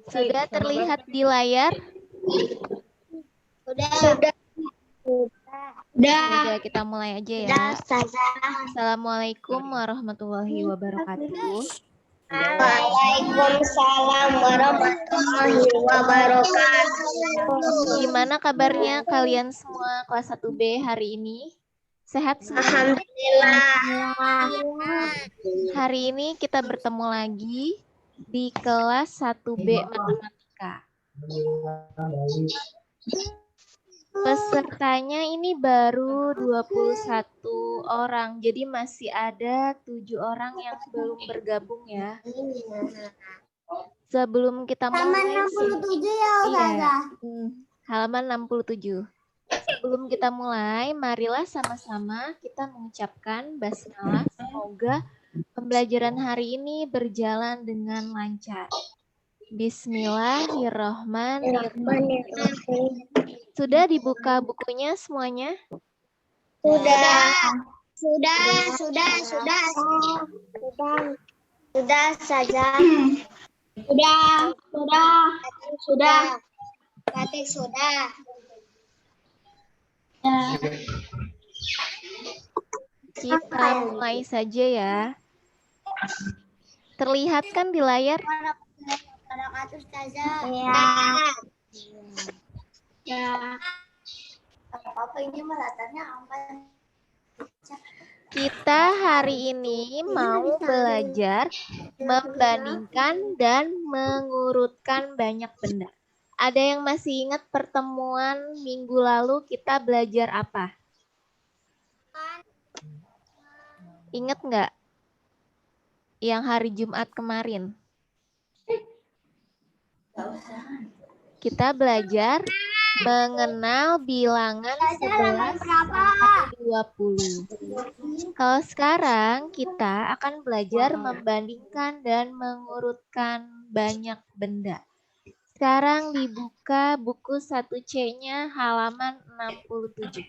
Sudah terlihat di layar? Sudah. Sudah, kita mulai aja ya. Assalamualaikum warahmatullahi wabarakatuh. Waalaikumsalam warahmatullahi wabarakatuh. Gimana kabarnya kalian semua kelas 1B hari ini? Sehat semua? Alhamdulillah. Hari ini kita bertemu lagi di kelas 1B Matematika. Pesertanya ini baru 21 orang, jadi masih ada 7 orang yang belum bergabung ya. Sebelum kita mulai, Halaman 67 ya, Ustazah. Halaman 67. Sebelum kita mulai, marilah sama-sama kita mengucapkan basmalah. Semoga pembelajaran hari ini berjalan dengan lancar. Bismillahirrahmanirrahim. Sudah dibuka bukunya semuanya? Sudah saja. Sudah. Batik sudah. Kita mulai saja ya. Terlihat kan di layar? Ya. Apa ini melatarnya apa? Kita hari ini mau belajar membandingkan dan mengurutkan banyak benda. Ada yang masih ingat pertemuan minggu lalu kita belajar apa? Ingat nggak? Yang hari Jumat kemarin. Kita belajar mengenal bilangan 11 sampai 20. Kalau sekarang kita akan belajar membandingkan dan mengurutkan banyak benda. Sekarang dibuka buku 1C-nya halaman 67.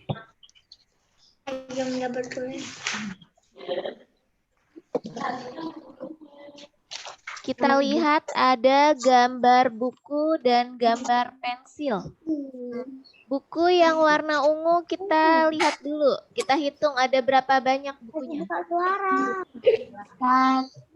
Kita lihat ada gambar buku dan gambar pensil. Buku yang warna ungu kita lihat dulu. Kita hitung ada berapa banyak bukunya.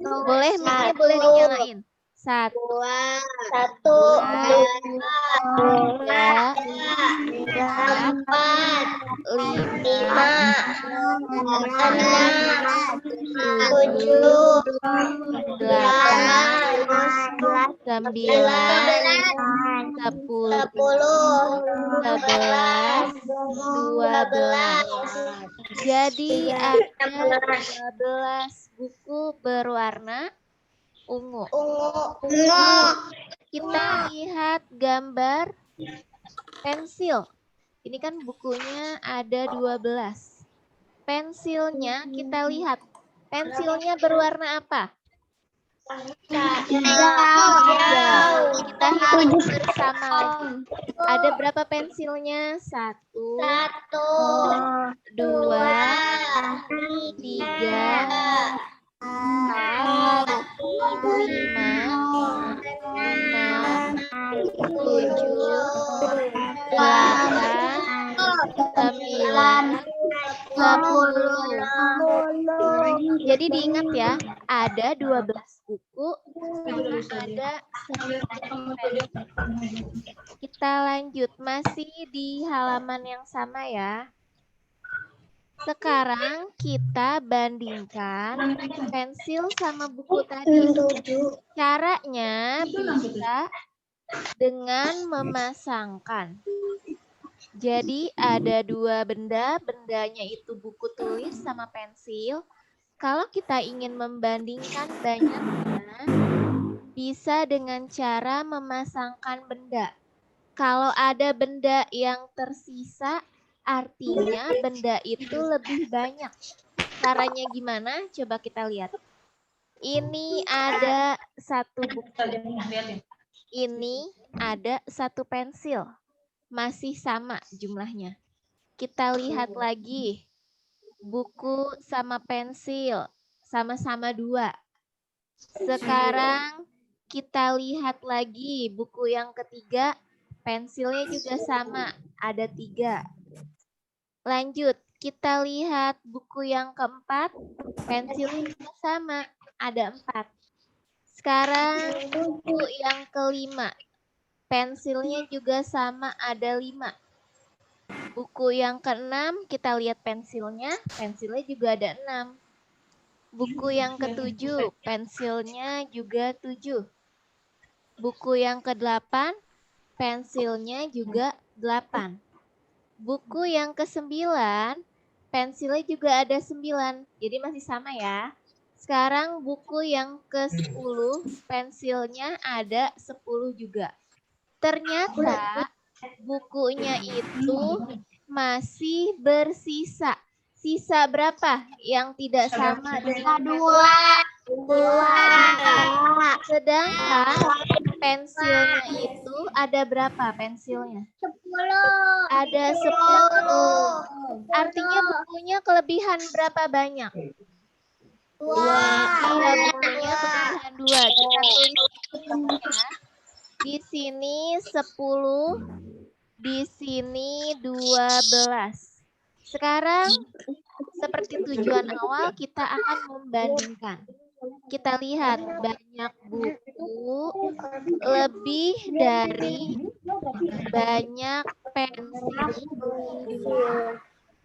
Boleh, mic-nya boleh dinyalain. 1, 2, 3, 4, 5, 6, 7, 8, 9, 10, 11, 12, 13, 14, 15, 16, 17, 18, 19. Jadi ada 12 buku berwarna ungu. Kita lihat gambar pensil. Ini kan bukunya ada 12. Pensilnya kita lihat. Pensilnya berwarna apa? Hijau. Kita hitung bersama lagi. Ada berapa pensilnya? 1, 2, 3, 4, 5, 6, 7, 8, 9, 10. Jadi diingat ya, ada 12 buku sama ada 9 pensil. Kita lanjut, masih di halaman yang sama ya. Sekarang kita bandingkan pensil sama buku tadi. Caranya bisa dengan memasangkan. Jadi ada 2 benda, bendanya itu buku tulis sama pensil. Kalau kita ingin membandingkan banyaknya, bisa dengan cara memasangkan benda. Kalau ada benda yang tersisa, artinya benda itu lebih banyak. Caranya gimana? Coba kita lihat. Ini ada 1 buku. Ini ada 1 pensil. Masih sama jumlahnya. Kita lihat lagi. Buku sama pensil sama-sama 2. Sekarang kita lihat lagi buku yang ketiga, pensilnya juga sama, ada 3. Lanjut, kita lihat buku yang keempat, pensilnya juga sama, ada 4. Sekarang buku yang kelima, pensilnya juga sama, ada 5. Buku yang keenam, kita lihat pensilnya juga ada 6. Buku yang ketujuh, pensilnya juga 7. Buku yang ke-8, pensilnya juga 8. Buku yang ke-9, pensilnya juga ada 9. Jadi masih sama ya. Sekarang buku yang ke-10, pensilnya ada 10 juga. Ternyata bukunya itu masih bersisa. Sisa berapa yang tidak sama dengan 2? Sedangkan pensilnya itu ada berapa pensilnya? 10. Ada 10. Artinya bukunya kelebihan berapa banyak? 2. Iya, bukunya kelebihan 2. Kita tulis ya. Di sini 10, di sini 12. Sekarang seperti tujuan awal kita akan membandingkan. Kita lihat banyak buku lebih dari banyak pensil.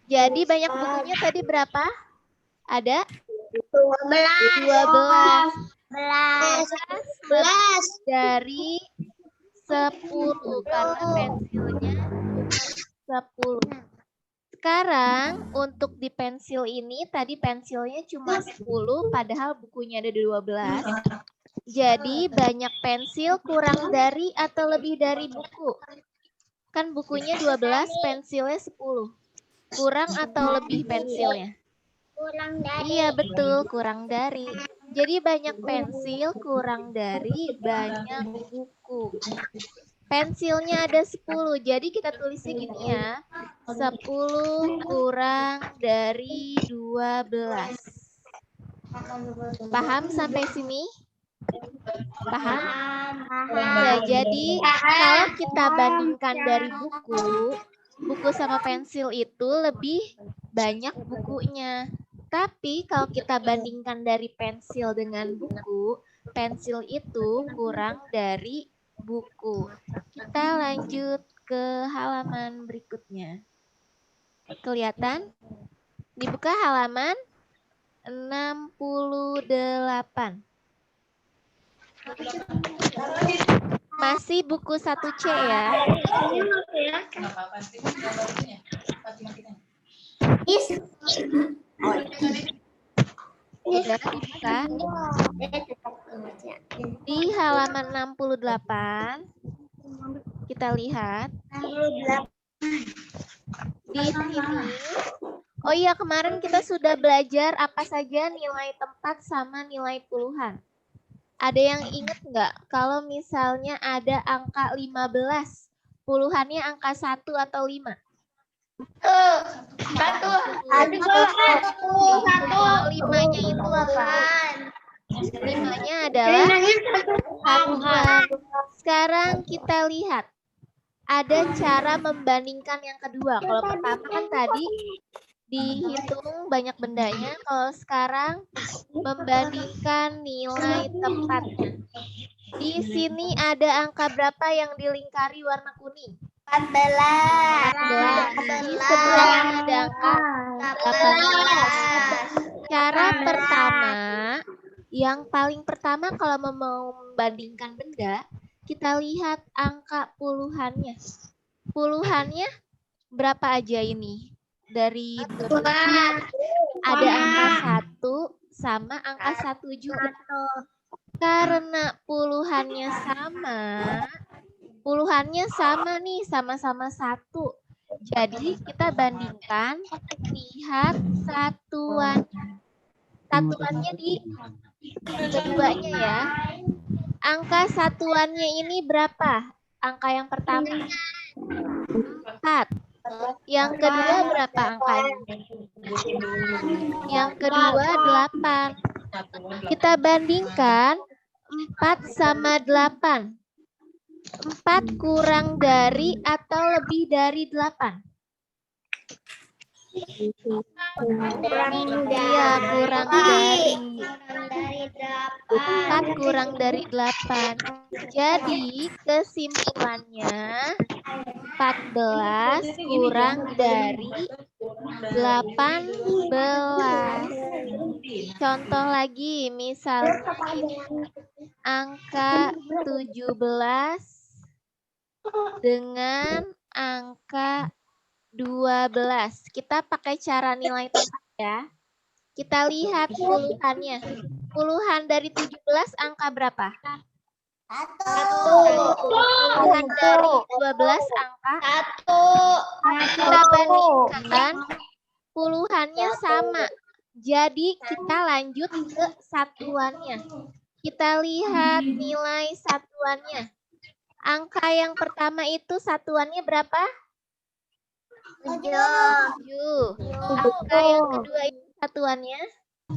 Jadi banyak bukunya tadi berapa? Ada 12. 11 dari 10 karena pensilnya 10. Sekarang untuk di pensil ini tadi pensilnya cuma 10 padahal bukunya ada 12. Jadi banyak pensil kurang dari atau lebih dari buku. Kan bukunya 12, pensilnya 10. Kurang atau lebih pensilnya? Kurang dari. Iya betul, kurang dari. Jadi banyak pensil kurang dari banyak buku. Pensilnya ada 10, jadi kita tulisnya gini ya. 10 kurang dari 12. Paham sampai sini? Paham? Ya, jadi kalau kita bandingkan dari buku sama pensil itu lebih banyak bukunya. Tapi kalau kita bandingkan dari pensil dengan buku, pensil itu kurang dari buku. Kita lanjut ke halaman berikutnya. Kelihatan? Dibuka halaman 68. Masih buku 1C ya. Udah dibuka. Di halaman 68 kita lihat di sini. Oh iya, kemarin kita sudah belajar apa saja nilai tempat sama nilai puluhan. Ada yang ingat nggak kalau misalnya ada angka 15, puluhannya angka 1 atau 5? 1. 5-nya itu apa? 5-nya adalah satuan. Sekarang kita lihat. Ada cara membandingkan yang kedua. Kalau pertama kan tadi dihitung banyak bendanya. Kalau sekarang membandingkan nilai tempatnya. Di sini ada angka berapa yang dilingkari warna kuning? 14. Di sebelahnya ada angka 18. Cara pertama, yang paling pertama kalau mau membandingkan benda, kita lihat angka puluhannya. Puluhannya berapa aja ini? Dari ada angka 1 sama angka 1 juga. Karena puluhannya sama nih, sama-sama 1. Jadi kita bandingkan, lihat satuannya. Satuannya di keduanya ya. Angka satuannya ini berapa? Angka yang pertama 4. Yang kedua berapa angkanya? Yang kedua 8. Kita bandingkan 4 sama 8. 4 kurang dari atau lebih dari 8? Iya, kurang dari. 4 kurang dari 8. Jadi kesimpulannya 14 kurang dari 18. Contoh lagi, misalnya ini angka 17 dengan angka 12. Kita pakai cara nilai tempat ya. Kita lihat puluhannya. Puluhan dari 17 angka berapa? 1. Puluhan dari 12 angka 1. kita bandingkan puluhannya sama. Jadi kita lanjut ke satuannya. Kita lihat nilai satuannya. Angka yang pertama itu satuannya berapa? 7. 7. Angka yang kedua itu satuannya 2.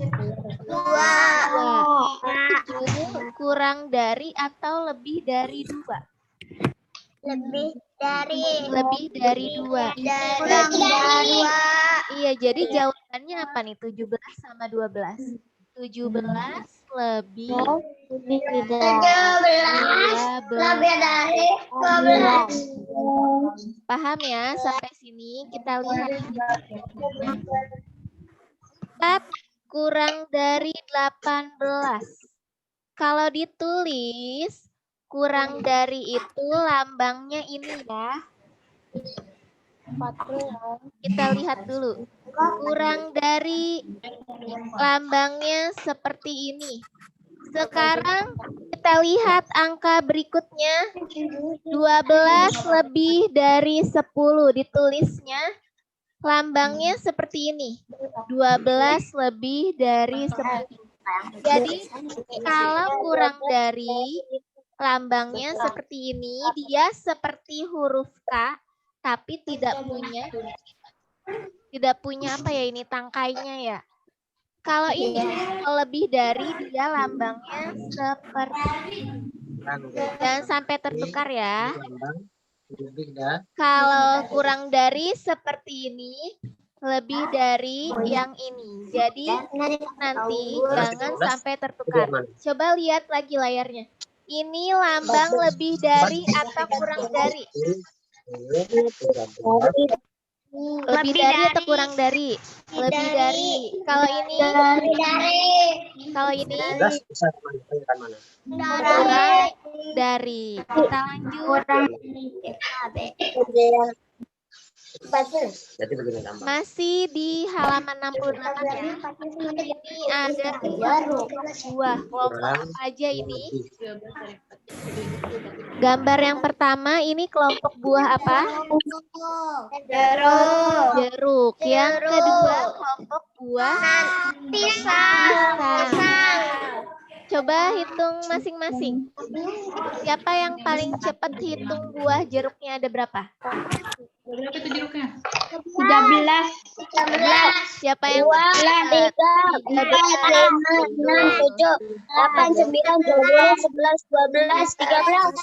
7 kurang dari atau lebih dari 2? Lebih dari. Lebih dari 2. Kurang dari 2. Iya, jadi jawabannya apa nih? 17 sama 12. 17 lebih 17 lebih dari 12. Paham ya sampai sini? Kita lihat. 4 kurang dari 18. Kalau ditulis kurang dari itu lambangnya ini ya. Kita lihat dulu. Kurang dari lambangnya seperti ini. Sekarang kita lihat angka berikutnya. 12 lebih dari 10. Ditulisnya lambangnya seperti ini. 12 lebih dari 10. Jadi kalau kurang dari lambangnya seperti ini, dia seperti huruf K tapi tidak punya apa ya ini tangkainya ya. Kalau ini lebih dari dia lambangnya seperti ini. Jangan sampai tertukar ya. Kalau kurang dari seperti ini, lebih dari yang ini. Jadi nanti jangan sampai tertukar. Coba lihat lagi layarnya. Ini lambang lebih dari atau kurang dari? Lebih dari atau kurang dari? Lebih dari. Kalau ini? Lebih dari. Kalau ini? Kurang dari. Kita lanjut. Masih di halaman 68 ya. Ini ada buah. Kelompok apa aja ini? Gambar yang pertama ini kelompok buah apa? Jeruk. Yang kedua kelompok buah pisang. Coba hitung masing-masing. Siapa yang paling cepat hitung buah jeruknya ada berapa? Berapa itu jeruknya? 13. Siapa yang 2, 3, 4, 5, 6, 7, 8, 9, 10, 11, 12, 13,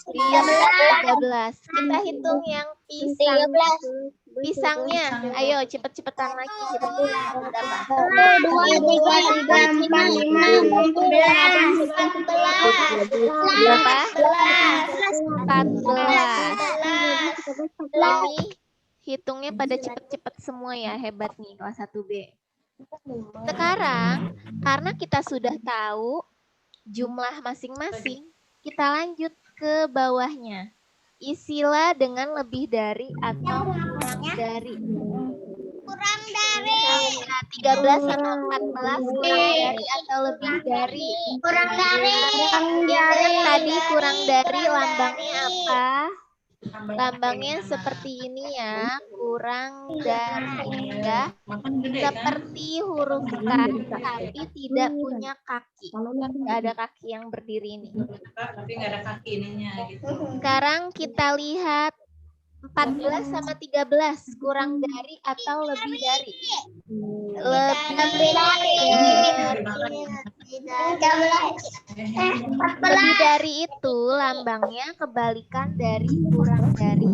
13. Kita hitung yang pisang. 13. Pisangnya, ayo cepet-cepetan lagi. Hitung berapa? 1, 2, 3, 4, 5, 6, 7, 8, 9, 10, 11, Berapa? 14. Ini hitungnya pada cepet-cepet semua ya, hebat nih kelas 1B. Sekarang, karena kita sudah tahu jumlah masing-masing, kita lanjut ke bawahnya. Isilah dengan lebih dari atau kurang dari. Kurang dari. Nah, 13 sama 14 kurang dari atau lebih dari. Kurang dari. Ingat tadi kurang dari lambangnya apa? Lambangnya seperti ini ya, kurang dari ya. Seperti huruf K tapi tidak punya kaki. Tidak ada kaki yang berdiri ini. Tapi nggak ada kaki ininya gitu. Sekarang kita lihat 14 sama 13 kurang dari atau lebih dari? Lebih dari. Lebih dari itu lambangnya kebalikan dari kurang dari.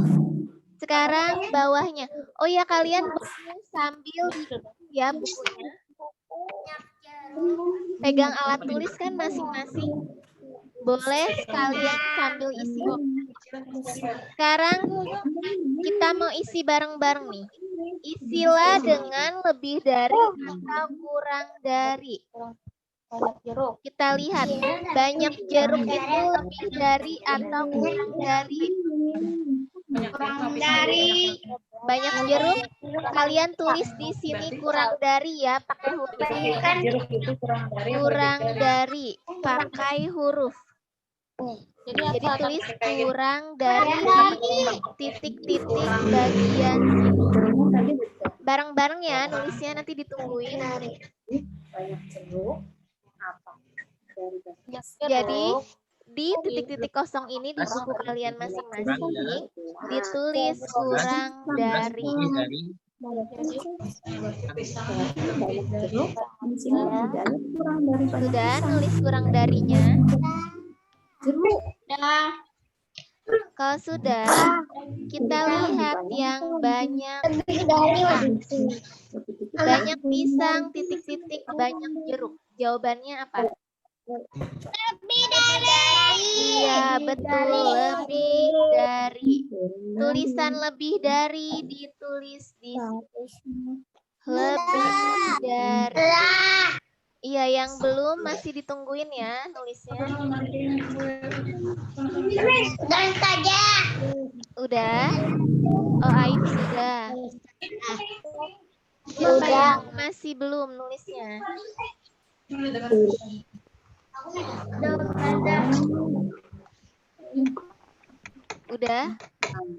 Sekarang bawahnya. Oh ya, kalian boleh sambil ya bukunya. Pegang alat tulis kan masing-masing. Boleh kalian sambil isi. Sekarang kita mau isi bareng-bareng nih. Isilah dengan lebih dari atau kurang dari. Kita lihat, banyak jeruk itu lebih dari atau kurang dari. Banyak jeruk, kalian tulis di sini kurang dari ya, pakai huruf. Kurang dari, pakai huruf. Jadi tulis kurang dari titik-titik bagian sini. Bareng-bareng ya nulisnya, nanti ditungguin. Jadi di titik-titik kosong ini di buku kalian masing-masing ditulis kurang dari. Sudah nulis kurang darinya? Kalau sudah, kita lihat yang banyak pisang, titik-titik, banyak jeruk. Jawabannya apa? Lebih dari. Iya, betul. Lebih dari. Tulisan lebih dari ditulis di sini. Lebih dari. Iya, yang belum masih ditungguin ya nulisnya. Sudah saja. Udah? Oh, Aib sudah. Siapa yang masih belum nulisnya? Udah?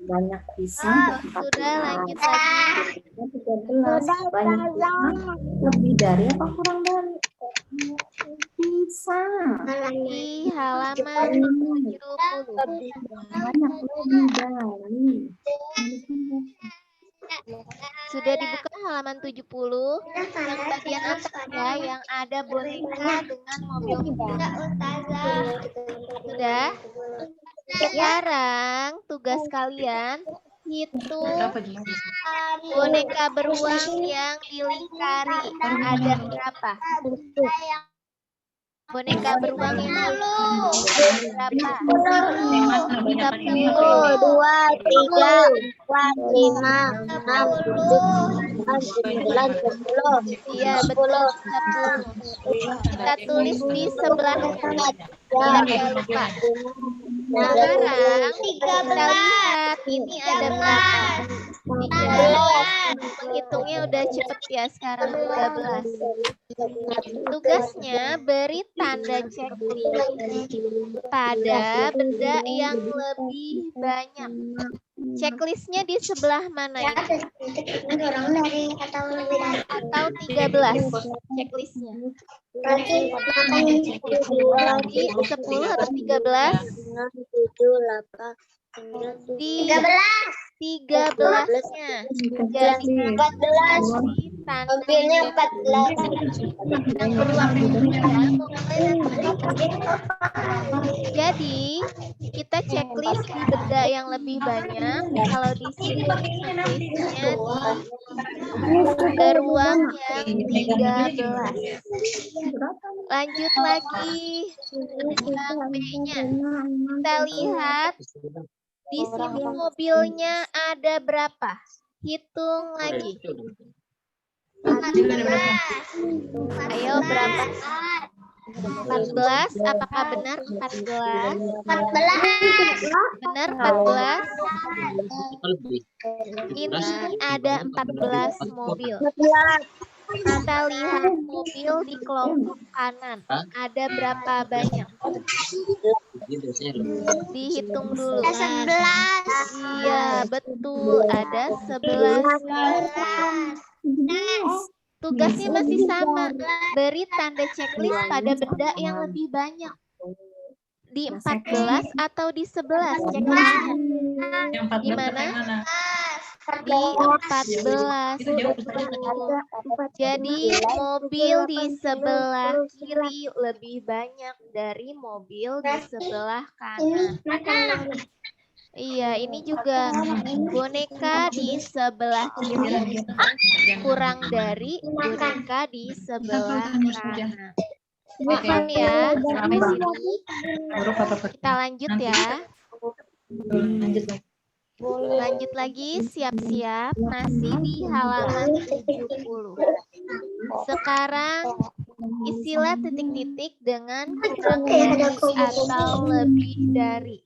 Banyak pisang. Sudah, lanjut lagi. 13. Banyak pisang. Lebih dari apa kurang dari? Pisang. Di halaman 70. Banyak lebih dari. Sudah dibuka halaman 70. Yang bagian atas ya, yang ada boneka dengan mobil kita. Sudah? Sekarang tugas kalian hitung boneka beruang yang dilingkari. Ada berapa? Boneka beruang yang dilingkari berapa? 10, 2, 3, 4, 5, 6, 7, 8, 9, 10. Iya, betul. 10. Kita tulis di sebelahnya biar gak lupa. Sekarang kita lihat ini ada berapa? 13. Menghitungnya udah cepet ya sekarang 13. Tugasnya beri tanda checklist pada benda yang lebih banyak. Checklistnya di sebelah mana ya? Atau 13 checklistnya? Di 10 atau 13? Di 13-nya. Jadi 14 Mobilnya 14. Jadi kita checklist di benda yang lebih banyak. Kalau di sini checklistnya di beruang yang 13. Lanjut lagi yang B-nya. Kita lihat di sini mobilnya ada berapa? Hitung lagi. 14. Ayo berapa? 14. Apakah benar 14? 14. Benar 14. Ini ada 14 mobil. Kita lihat mobil di kelompok kanan. Ada berapa banyak? Dihitung dulu. 11. Iya, betul. Ada 11. Tugasnya masih sama. Beri tanda checklist pada benda yang lebih banyak. Di 14 atau di 11 checklistnya? Yang 14 Gimana? sampai mana? di 14. Jadi mobil di sebelah kiri lebih banyak dari mobil di sebelah kanan. Iya, ini juga boneka di sebelah kiri kurang dari boneka di sebelah kanan. Paham ya? Sampai sini. Kita lanjut ya. Lanjut lagi, siap-siap. Masih di halaman 70. Sekarang isilah titik-titik dengan kurang dari atau lebih dari.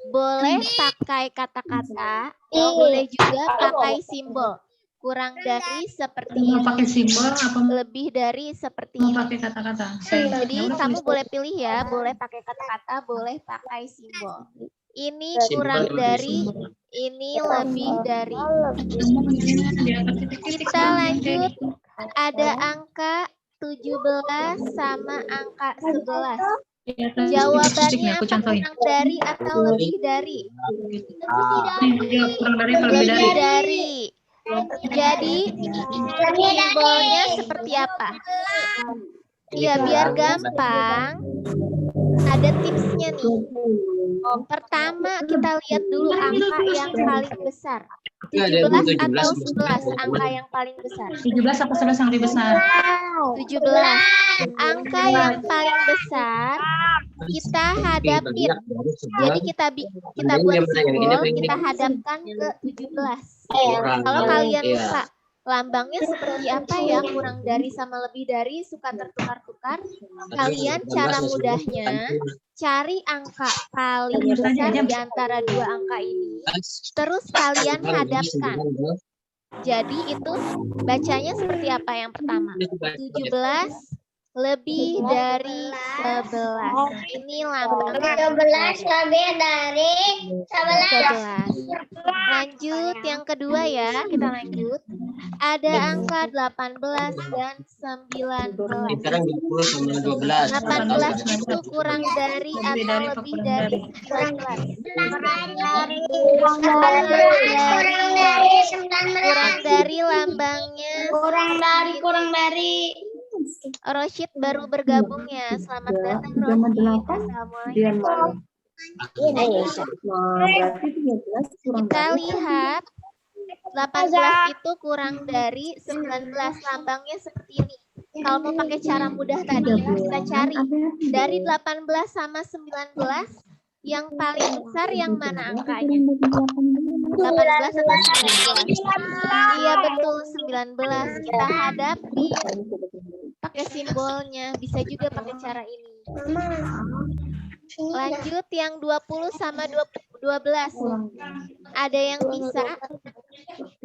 Boleh pakai kata-kata, boleh juga pakai simbol. Kurang dari seperti Mau ini, pakai simbol apa mau lebih dari seperti mau ini. pakai kata-kata? Jadi kamu boleh pilih ya, boleh pakai kata-kata, boleh pakai simbol. Ini kurang dari, ini lebih dari. Kita lanjut, ada angka 17 sama angka 11. Jawabannya Aku apa, contohin. kurang dari atau lebih dari? Ini kurang dari apa lebih dari? Lebih dari. Jadi simbolnya seperti apa? Iya, biar gampang. Ada tipsnya nih. Pertama kita lihat dulu angka yang paling besar. 17 atau 11 angka yang paling besar? 17 apa 11 yang lebih besar? 17. Angka yang paling besar kita hadapin. Jadi kita buat simbol, kita hadapkan ke 17. Kalau kalian lupa lambangnya seperti apa ya, kurang dari sama lebih dari, suka tertukar-tukar. Kalian cara mudahnya cari angka paling besar di antara dua angka ini, terus kalian hadapkan. Jadi itu bacanya seperti apa yang pertama? 17 lebih dari 11. Ini lambangnya 17 lebih dari 11. 11. Lanjut yang kedua ya, kita lanjut. Ada angka 18 dan 19. Sekarang 20 sama 12. 18 itu kurang dari atau lebih dari 19. Kurang dari lambangnya. Kurang dari. Roshid baru bergabung ya. Selamat datang Roshid. Assalamualaikum. Kita lihat 18 itu kurang dari 19. Lambangnya seperti ini. Kalau mau pakai cara mudah tadi, kita cari dari 18 sama 19 yang paling besar yang mana angkanya? 18 atau 19? Iya betul, 19. Kita hadapi pakai simbolnya, bisa juga pakai cara ini. Lanjut yang 20 sama 12. Ada yang bisa?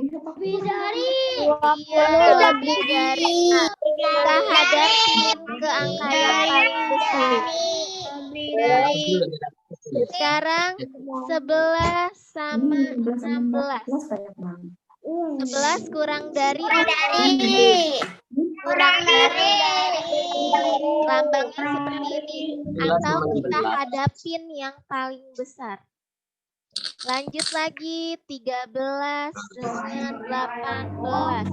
Lebih dari. Iya, lebih dari. Kita hadapin ke angka yang paling besar. Lebih dari. Sekarang 11 sama 16. 11 kurang dari. Kurang dari. Lambangnya seperti ini. Atau kita hadapin yang paling besar. Lanjut lagi 13 dengan 18.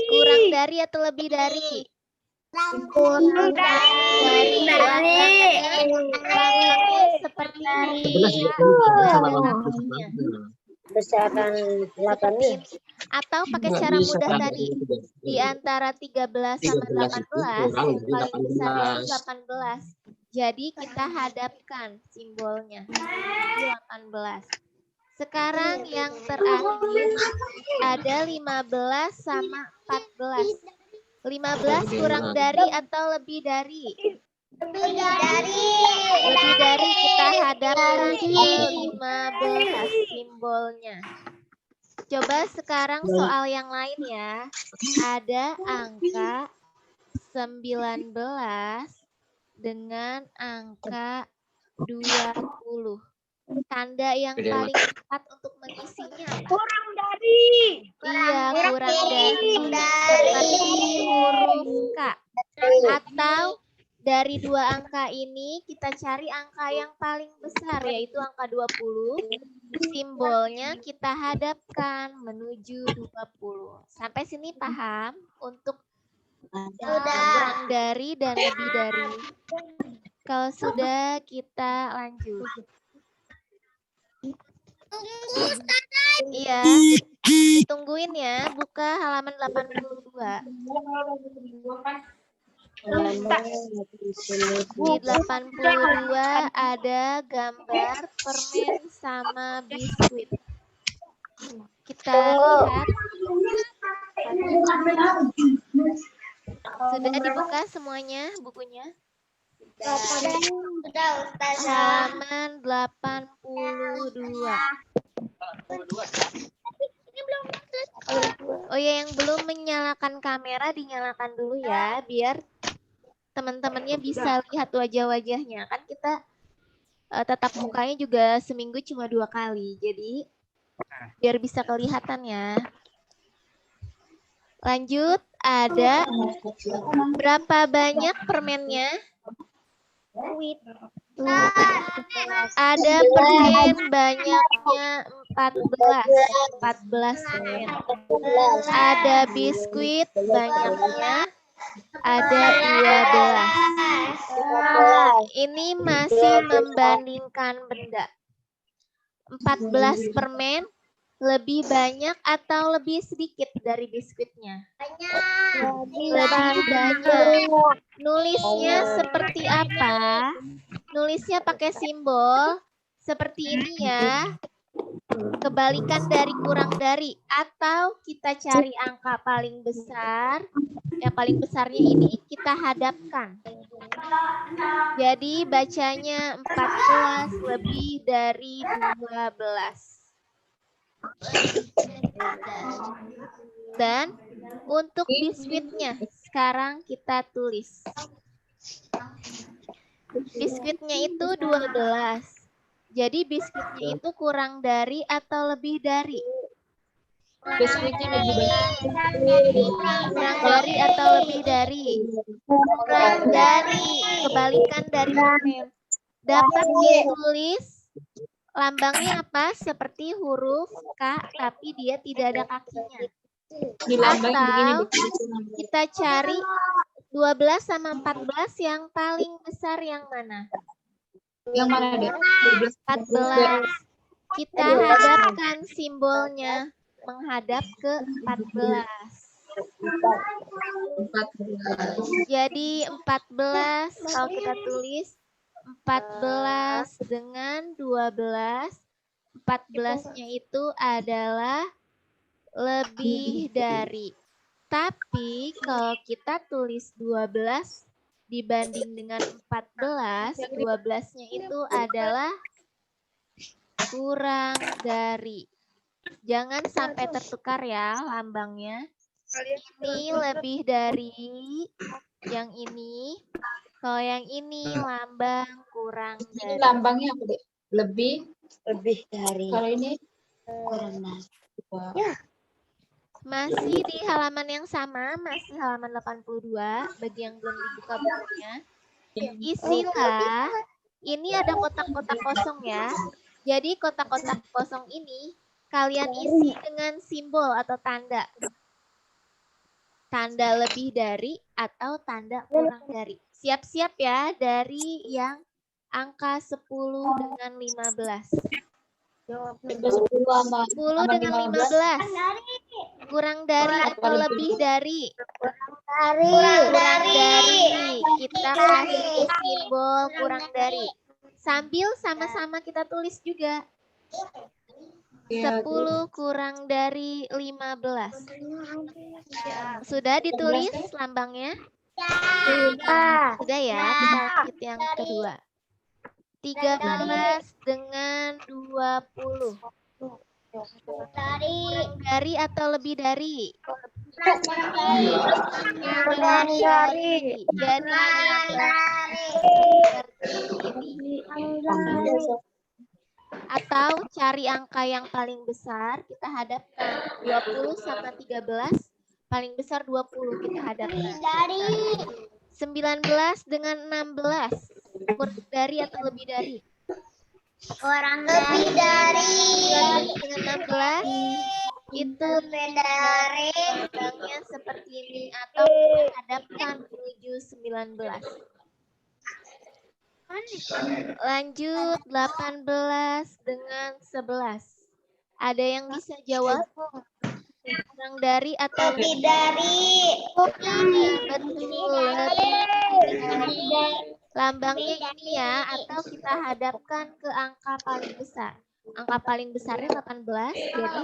Kurang dari atau lebih dari? Kurang dari. Lambangnya seperti ini. Tidak ada lambangnya. Besaran 8 nih. Atau pakai cara mudah tadi. Di antara 13 sama 18, yang paling besar itu 18. Jadi kita hadapkan simbolnya. 18. Sekarang yang terakhir ada 15 sama 14. 15 kurang dari atau lebih dari? Lebih dari. Lebih dari, kita hadapkan ke 15 simbolnya. Coba sekarang soal yang lain ya. Ada angka 19 dengan angka 20. Tanda yang paling tepat untuk mengisinya apa? Kurang dari. Iya, kurang dari. Seperti huruf K. Atau dari dua angka ini kita cari angka yang paling besar, yaitu angka 20. simbolnya kita hadapkan menuju 20. Sampai sini paham? Untuk kurang dari dan lebih dari. Kalau sudah, kita lanjut. Iya, tungguin ya. Buka halaman 82. Di 82 ada gambar permen sama biskuit. Kita lihat. Sudah dibuka semuanya bukunya? Halaman 82. Oh ya, yang belum menyalakan kamera dinyalakan dulu ya, biar teman-temannya bisa lihat wajah-wajahnya. Kan kita tatap mukanya juga seminggu cuma 2 kali, jadi biar bisa kelihatan ya. Lanjut, ada berapa banyak permennya? Ada permen banyaknya 14 permen. Ada biskuit banyaknya ada 12. Ini masih membandingkan benda. 14 permen lebih banyak atau lebih sedikit dari biskuitnya? Lebih banyak. Nulisnya seperti apa? Nulisnya pakai simbol seperti ini ya. Kebalikan dari kurang dari. Atau kita cari angka paling besar. Yang paling besarnya ini kita hadapkan. Jadi bacanya 14 lebih dari 12. Dan untuk biskuitnya sekarang kita tulis. Biskuitnya itu 12. Jadi biskuitnya itu kurang dari atau lebih dari? Biskuitnya lebih banyak. Kurang dari atau lebih dari? Kurang dari. Kebalikan dari permen. Dapat ditulis lambangnya apa? Seperti huruf K, tapi dia tidak ada kakinya. Atau kita cari 12 sama 14 yang paling besar yang mana? Yang mana deh? 14. Kita hadapkan simbolnya menghadap ke 14. Jadi 14 kalau kita tulis 14 dengan 12. 14-nya itu adalah lebih dari. Tapi kalau kita tulis 12 dibanding dengan 14, 12-nya itu adalah kurang dari. Jangan sampai tertukar ya lambangnya. Ini lebih dari yang ini. Kalau yang ini lambang kurang dari. Ini lambangnya apa deh? Lebih dari. Kalau ini Kurang dari. Masih di halaman yang sama, masih halaman 82, bagi yang belum dibuka bukunya. Isilah, ini ada kotak-kotak kosong ya. Jadi kotak-kotak kosong ini kalian isi dengan simbol atau tanda. Tanda lebih dari atau tanda kurang dari. Siap-siap ya dari yang angka 10 dengan 15. 10 dengan 15. Kurang dari atau lebih dari? Kurang dari. Kita kasih simbol kurang dari. Sambil sama-sama kita tulis juga. 10 kurang dari 15. Sudah ditulis lambangnya? Sudah ya, kita lanjut yang kedua. 13 dengan 20. Kurang dari atau lebih dari? Kurang dari. Jadi atau cari angka yang paling besar, kita hadapkan 20 sama 13, paling besar 20 kita hadapkan. 19 dengan 16, kurang dari atau lebih dari? Lebih dari. 16 itu Lebih dari. lambangnya seperti ini atau kita hadapkan menuju 19. Lanjut 18 dengan 11. Ada yang bisa jawab? Kurang dari atau Lebih dari. Betul, lebih dari. Lambangnya ini ya, atau kita hadapkan ke angka paling besar. Angka paling besarnya 18, jadi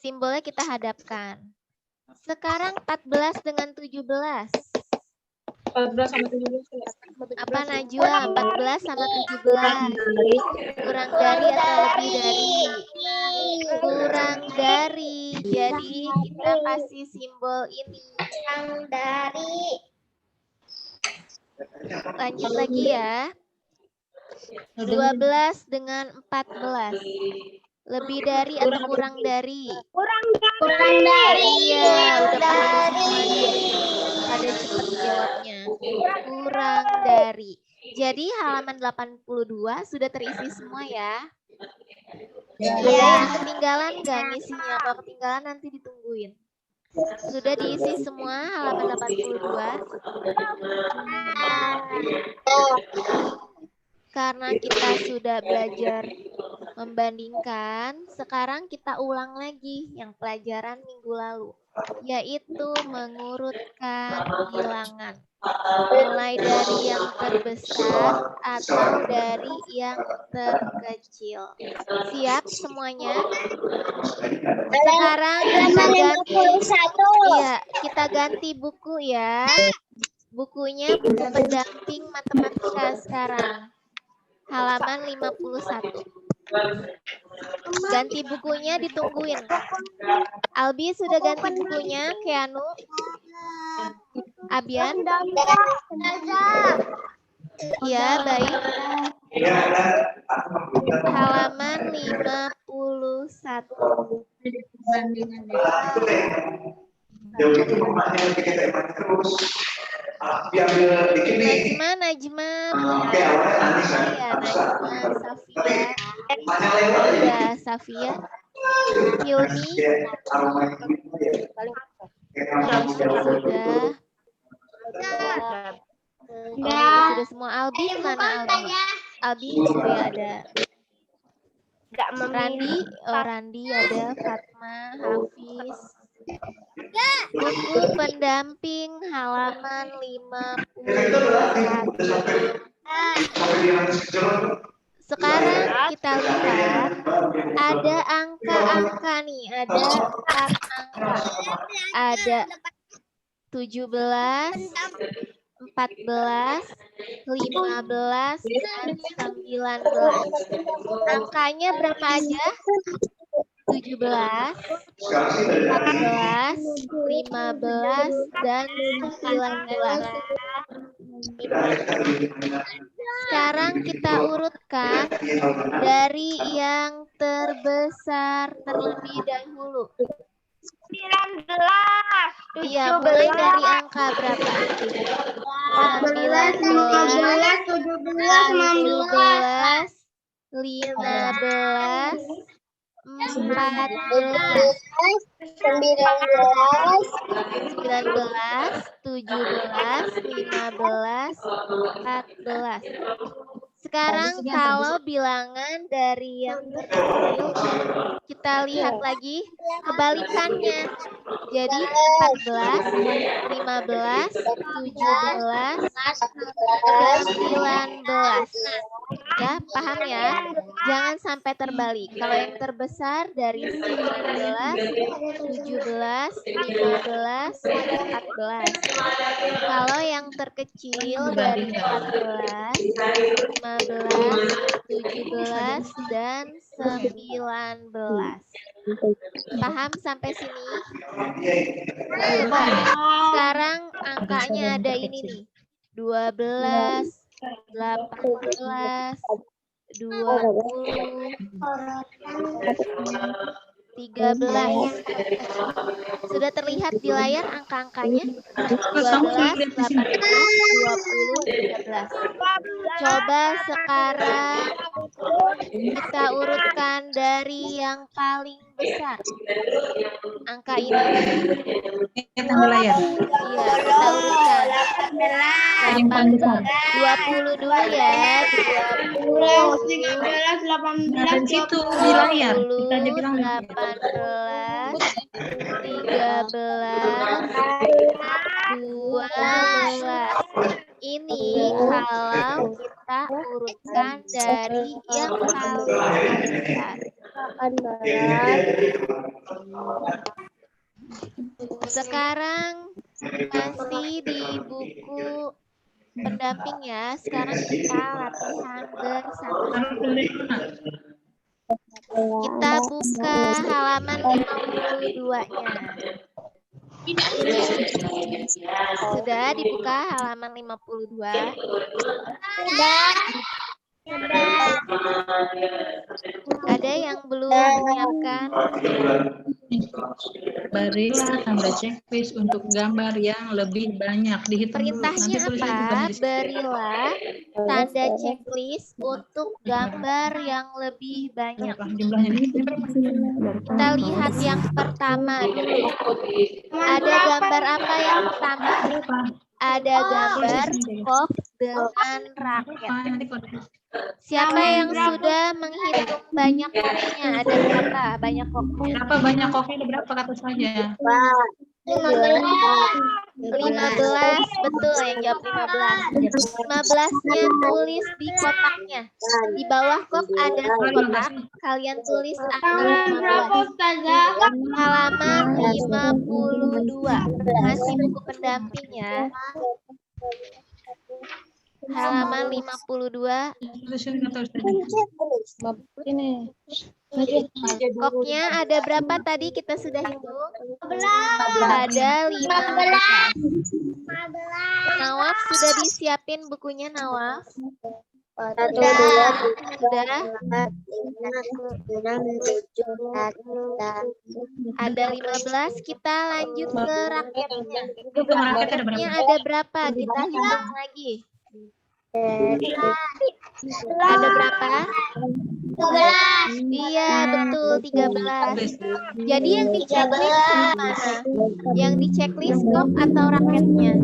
simbolnya kita hadapkan. Sekarang 14 dengan 17. 14 sama 17. Apa Najwa? 14 sama 17. Kurang dari atau lebih dari? Kurang dari. Jadi kita kasih simbol ini. Kurang dari. Lanjut lagi ya. 12 dengan 14. Lebih dari atau kurang dari? Kurang dari. Iya, udah Dari. pada cepat jawabnya. Kurang dari. Jadi halaman 82 sudah terisi semua ya. Ada yang ketinggalan nggak ngisinya? Kalau ketinggalan nanti ditungguin. Sudah diisi semua halaman 82. Karena kita sudah belajar membandingkan, sekarang kita ulang lagi yang pelajaran minggu lalu, yaitu mengurutkan bilangan. Mulai dari yang terbesar atau dari yang terkecil. Siap semuanya? Sekarang kita ganti. Iya, kita ganti buku ya. Bukunya buku pendamping matematika sekarang. Halaman 51. Ganti bukunya, ditungguin. Albi sudah ganti bukunya, Keanu? Abian? Ya, baik. Halaman 51. Najma, ya, Najma, Safia, ya, Safia, Hilmi, sudah semua. Albi mana Albi? Albi sudah ada. Randi ada, Fatma, Hafiz. Buku pendamping halaman 51. Sekarang kita lihat ada angka-angka nih, ada 4 angka. Ada 17, 14, 15, dan 19. Angkanya berapa aja? 17, 14, 15, dan 19. Sekarang kita urutkan dari yang terbesar terlebih dahulu. 19. Iya, mulai dari angka berapa? 19, 17, 15, 14, 19, 17, 15, 14. Sekarang kalau bilangan dari yang terkecil, kita lihat lagi kebalikannya. Jadi 14, 15, 17, 19. Ya, paham ya? Jangan sampai terbalik. Kalau yang terbesar dari 19, 17, 15, 14. Kalau yang terkecil dari 14, 15, 17, dan 19. Paham sampai sini? Coba sekarang angkanya ada ini nih. 12, 18, 20, 13. Sudah terlihat di layar angka-angkanya? 12, 18, 20, 13. Coba sekarang Kita urutkan dari yang paling besar. Angka ini. Yang layar. Iya, kita urutkan. Yang paling besar. 20 dulu ya. 13, 18, Nah, dari situ di layar. 20, Kita aja bilang 18, 13, 12. Ini kalau kita urutkan dari yang paling besar. Sekarang masih di buku pendamping ya. Sekarang kita latihan bersama. Kita buka halaman 52-nya. Sudah dibuka halaman 52. Ada yang belum menyiapkan? Berilah tanda checklist untuk gambar yang lebih banyak. Dihitung dulu. Perintahnya Nanti tulisnya juga apa? di situ. Berilah tanda checklist untuk gambar yang lebih banyak. Berapa jumlahnya? Ini berapa? Kita lihat yang pertama dulu. Ada gambar apa yang pertama? Berapa? Ada gambar kop dengan raket. Nanti kalau Siapa yang sudah menghitung banyak koknya? Ada berapa banyak koknya? berapa banyak kopi ada berapa kata saja? 15, betul yang jawab 15. 15-nya tulis di kotaknya. Di bawah kop ada kotak, kalian tulis angka 15. Halaman 52. Masih buku pendamping ya. Halaman 52. Tulisnya nggak tahu saja. Koknya ada berapa tadi kita sudah hitung? Ada 15. Nawaf sudah disiapin bukunya Nawaf? Sudah. Ada 15, kita lanjut ke raketnya. Raketnya ada berapa? Kita hitung lagi. Ada berapa? 13. Iya, betul 13. Jadi yang di checklist mana? Yang di checklist kok atau raketnya?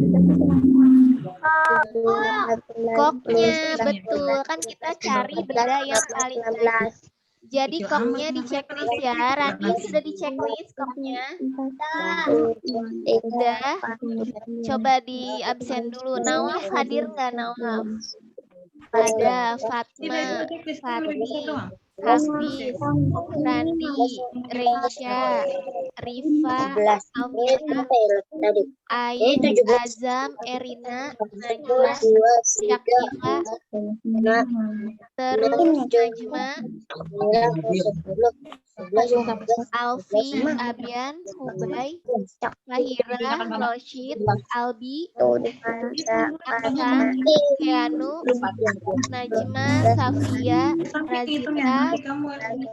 Koknya, betul. Kan kita cari benda yang paling banyak. Jadi koknya di checklist ya. Rani sudah di checklist koknya? Udah. Coba di absen dulu. Nawaf hadir nggak Nawaf? Ada Fatma, Fatmi, Hafiz, Randi, Reisha, Rifa, Almira, Ain, Azam, Erina, Najwa, Syakila, terus Najma, Alfi, Abian, Hubay, Mahira, Roshid, Albi, Aksan, Keanu, Najma, Safia, Razita,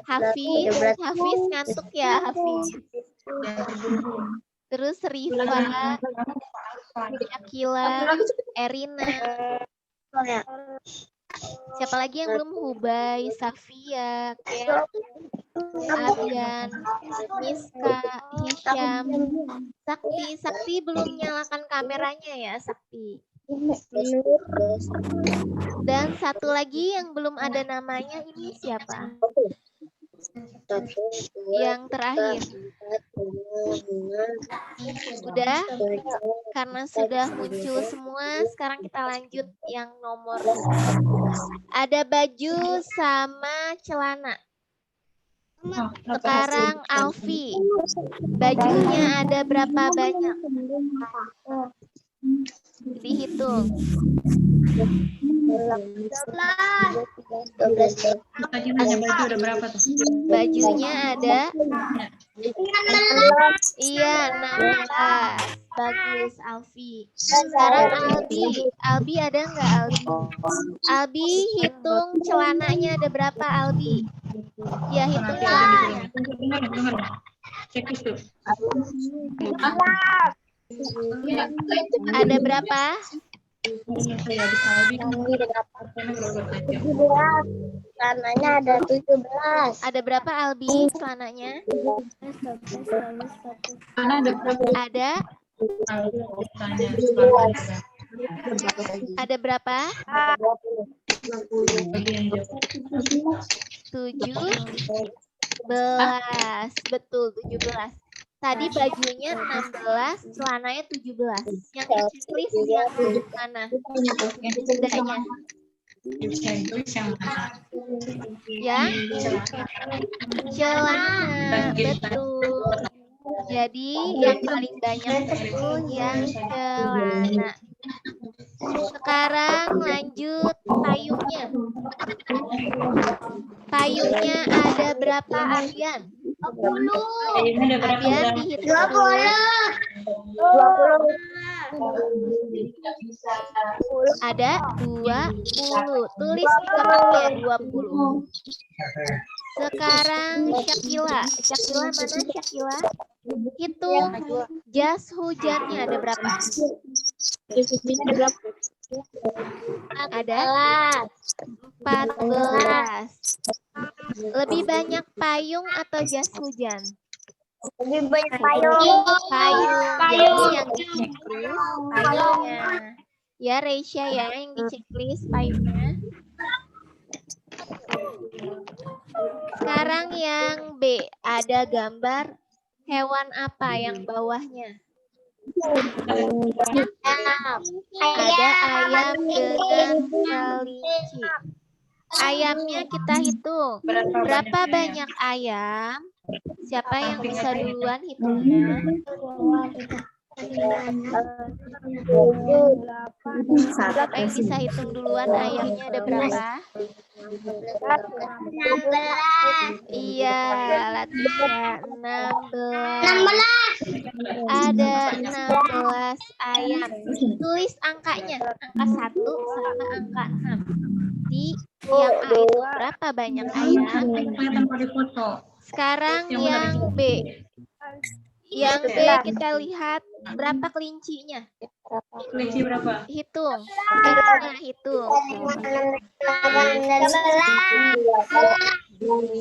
Hafiz ngantuk ya Hafiz. Terus Rifa, Syakila, Erina. Siapa lagi yang belum? Hubay, Safia, Abian, Miska, Hisham, Sakti belum nyalakan kameranya ya Sakti. Dan satu lagi yang belum ada namanya ini siapa? Yang terakhir. Udah? Karena sudah muncul semua, sekarang kita lanjut yang nomor. Ada baju sama celana. Sekarang Alfi. Bajunya ada berapa banyak? Dihitung. 12. Baju udah berapa tuh? Bajunya ada? Iya, 16. Bagus, Alfi. Sekarang Albi ada nggak Albi? Albi hitung celananya ada berapa Albi? Ya, hitung celananya. Dengar. Checklist tuh. Ada berapa? Saya di Albi kan berapa panjang? 17. Celananya ada 17. Ada berapa Albi celananya? Mana ada berapa? Ada Tanya selanjutnya. ada berapa? Bagi yang jawab. 17. Betul, 17. Tadi bajunya 16, celananya 17. Yang checklist yang mana? Yang sudahnya. Checklist yang mana? Ya, celana. Betul. Jadi yang paling banyak itu yang celana. Sekarang lanjut payungnya. Payungnya ada berapa Ardian? 20. Ini ada berapa? Ardian dihitung dulu. 20. Ada 20. Tulis di belakangnya 20. Sekarang Syakila. Syakila mana Syakila? Hitung jas hujannya ada berapa? Ada 14. Lebih banyak payung atau jas hujan? Lebih banyak payung. Jadi yang di checklist payungnya. Ya Reisha ya yang di checklist payungnya. Sekarang yang B, ada gambar hewan apa yang bawahnya? Ada ayam dengan kelinci. Ayamnya kita hitung. Berapa banyak ayam? Siapa yang bisa duluan hitungnya? Siapa yang bisa hitung duluan ayamnya ada berapa? 16. Iya, Latisha 16. Ada 16 ayam. Tulis angkanya, angka 1 sama angka 6. Di yang A itu berapa banyak ayam? Kelihatan pada foto. Sekarang yang B. Yang B kita lihat berapa kelincinya. Kelinci berapa? Hitung. Erina hitung.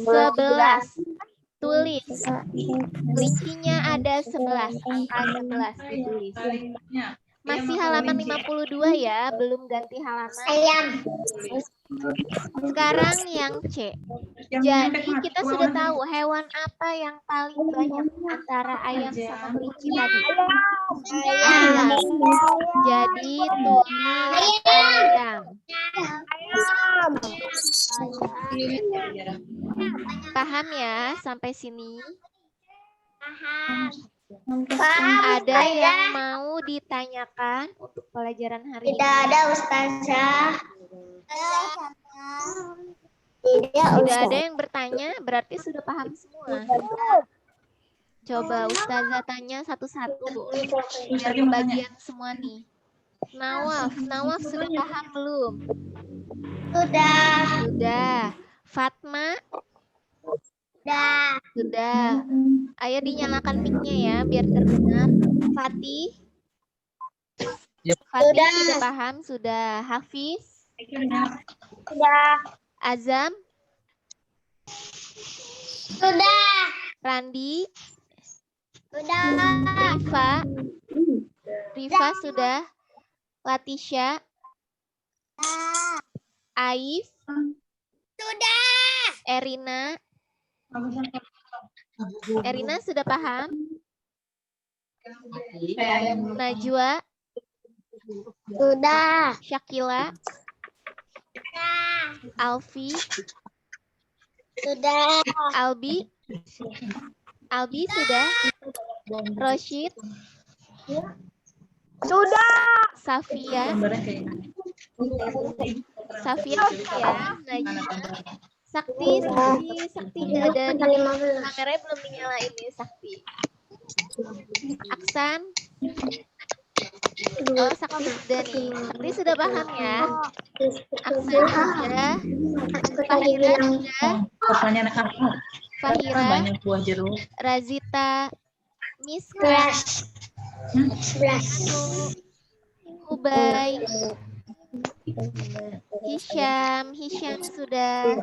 11. Tulis. Kelincinya ada 11. Angka 11 ditulis. Kalinya. Masih halaman 52 ya, belum ganti halaman. Ayam. Sekarang yang C. Jadi kita sudah tahu hewan apa yang paling banyak antara ayam sama kelinci tadi. Ayam. Jadi tulis ayam. Paham ya sampai sini? Ada yang mau ditanyakan untuk pelajaran hari ini? Tidak ada Ustazah. Tidak ada yang bertanya, berarti sudah paham semua. Coba Ustazah tanya satu-satu, biar kebagian semua nih. Nawaf sudah paham belum? Sudah. Fatma? Sudah. Ayo dinyalakan mic-nya ya, biar terdengar. Fatih? Fatih sudah paham? Sudah. Hafiz? Sudah. Azam? Sudah. Randi? Sudah. Rifa sudah? Latisha? Aif? Sudah. Erina? Erina sudah paham? Najwa? Sudah. Syakila? Alfi? Sudah. Albi? Albi sudah? Roshid? Sudah. Safia? Gambarnya kayak gini. Safia ya? Najwa? Sakti ada di kameranya belum dinyalain nih Sakti. Aksan? Oh, Sakti sudah nih. Sakti sudah paham ya? Aksan sudah. Fahira sudah. Pertanyaan apa? Fahira. Banyak buah jeruk. Razita. Miska. 11. Ubay, Hisham sudah.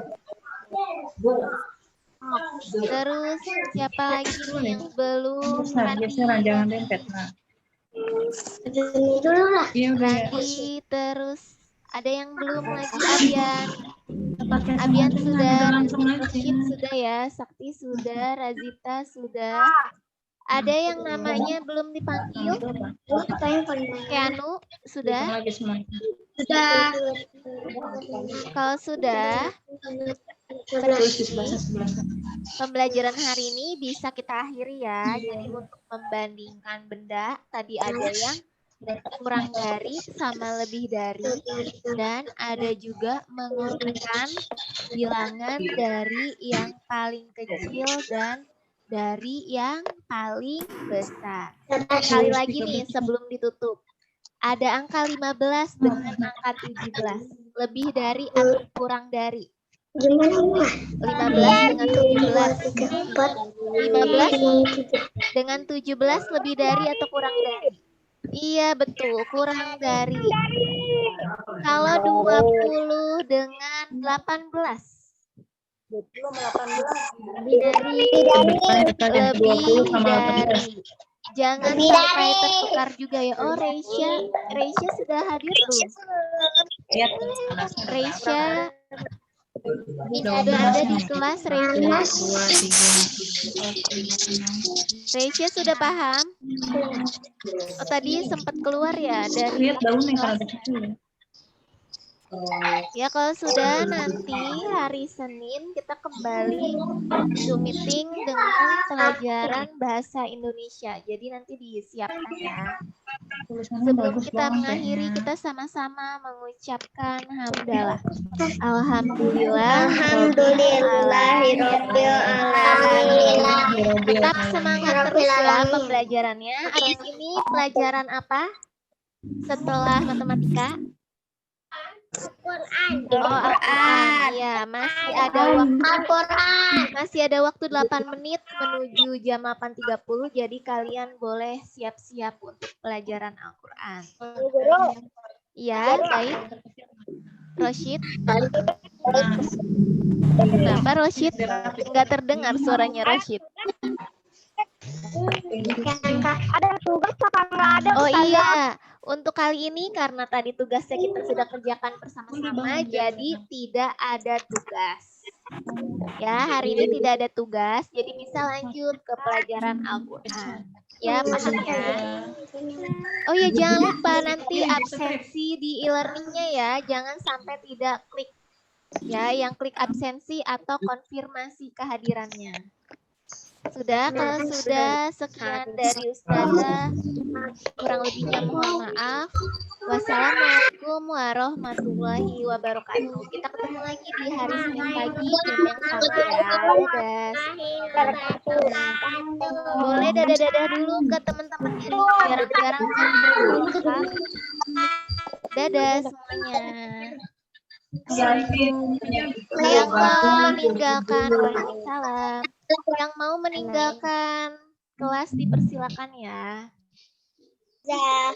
Terus siapa lagi nih yang belum? Geseran, jangan dempet. Nah. Ini dulu lah. Iya udah ya. Randi, terus ada yang belum lagi? Abian sudah, Langsung aja. Rashid sudah ya, Sakti sudah, Razita sudah. Ada yang namanya belum dipanggil? Keanu sudah? Lagi semuanya. Sudah. Kalau sudah, Tulis di sebelah. pembelajaran hari ini bisa kita akhiri ya. Jadi untuk membandingkan benda, tadi ada yang kurang dari sama lebih dari, dan ada juga mengurutkan bilangan dari yang paling kecil dan dari yang paling besar. Sekali lagi nih sebelum ditutup. Ada angka 15 dengan angka 17. Lebih dari atau kurang dari? Gimana? 15 dengan 17. 15 dengan 17 lebih dari atau kurang dari? Iya betul, kurang dari. Kalau 20 dengan 18. Lebih dari. Jangan sampai tertukar juga ya. Oh, Reisha sudah hadir belum? Reisha sudah ada di kelas. Reisha sudah paham? Oh, tadi sempat keluar ya dari Lihat daunnya kalau kelas. ada kecil. Ya kalau sudah, nanti hari Senin kita kembali Zoom meeting dengan pelajaran bahasa Indonesia. Jadi nanti disiapkan ya. Sebelum kita mengakhiri, kita sama-sama mengucapkan hamdalah. Alhamdulillah. Alhamdulillahirabbil alamin. Tetap semangat terus ya pembelajarannya. Abis ini pelajaran apa? Setelah matematika? Al-Quran. Ya, masih ada waktu 8 menit menuju jam 8.30. Jadi kalian boleh siap-siap untuk pelajaran Al-Quran. Ya, baik. Roshid. Kenapa Roshid? Enggak terdengar suaranya Roshid. Ada tugas apa nggak ada? Oh iya, untuk kali ini karena tadi tugasnya kita sudah kerjakan bersama-sama, jadi tidak ada tugas. Ya, hari ini tidak ada tugas, jadi bisa lanjut ke pelajaran Al-Quran. Ya, paham ya? Oh ya, jangan lupa nanti absensi di e-learningnya ya, jangan sampai tidak klik. Ya, yang klik absensi atau konfirmasi kehadirannya. Sudah, kalau sudah, sekian dari Ustazah. Kurang lebihnya mohon maaf. Wassalamualaikum warahmatullahi wabarakatuh. Kita ketemu lagi di hari Senin pagi jam yang sama ya. Dadah. Boleh dadah-dadah dulu ke teman-temannya nih. Jarang-jarang lupa. Dadah semuanya. Yang mau meninggalkan, waalaikumsalam. Yang mau meninggalkan kelas dipersilakan ya. Ya.